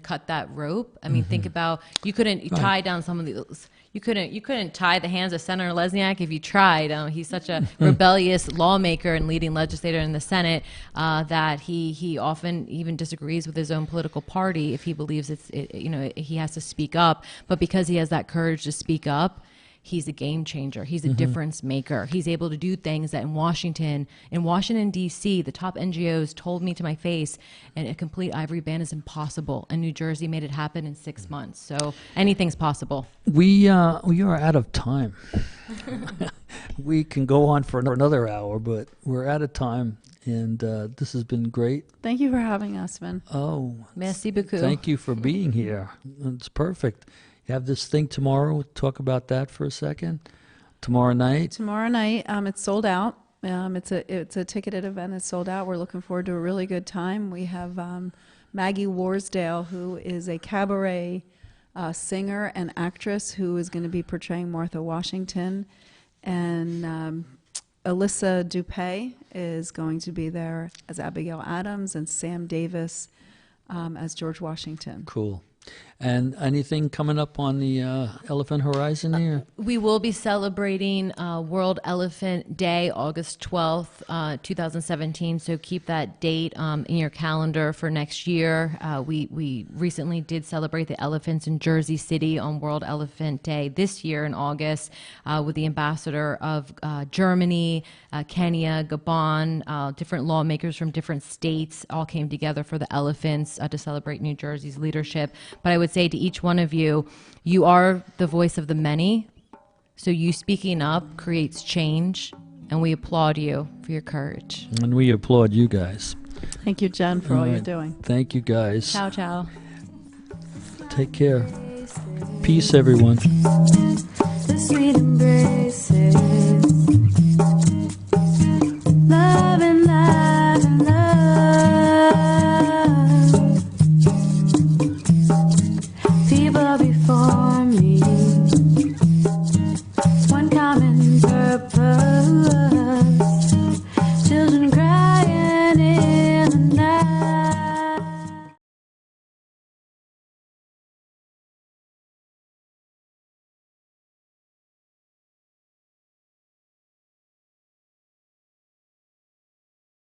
cut that rope. I mean, think about, you couldn't tie down some of these. You couldn't tie the hands of Senator Lesniak if you tried. He's such a rebellious lawmaker and leading legislator in the Senate that he often even disagrees with his own political party if he believes he has to speak up. But because he has that courage to speak up, he's a game changer. He's a difference maker. He's able to do things that in Washington, D.C., the top NGOs told me to my face, and a complete ivory ban is impossible. And New Jersey made it happen in 6 months. So anything's possible. We are out of time. We can go on for another hour, but we're out of time. And this has been great. Thank you for having us, Vin. Oh, merci beaucoup. Thank you for being here. It's perfect. You have this thing tomorrow. Talk about that for a second. Tomorrow night. Tomorrow night, it's sold out. It's a ticketed event. It's sold out. We're looking forward to a really good time. We have Maggie Warsdale, who is a cabaret singer and actress, who is going to be portraying Martha Washington, and Alyssa Dupé is going to be there as Abigail Adams, and Sam Davis as George Washington. Cool. And anything coming up on the Elephant Horizon here? We will be celebrating World Elephant Day, August 12th, 2017. So keep that date in your calendar for next year. We recently did celebrate the elephants in Jersey City on World Elephant Day this year in August with the ambassador of Germany, Kenya, Gabon, different lawmakers from different states all came together for the elephants to celebrate New Jersey's leadership. But I would say to each one of you, you are the voice of the many. So you speaking up creates change, and we applaud you for your courage. And we applaud you guys. Thank you, Jen, for all you're doing. Thank you, guys. Ciao, ciao. Take care. Peace, everyone. The sweet embrace.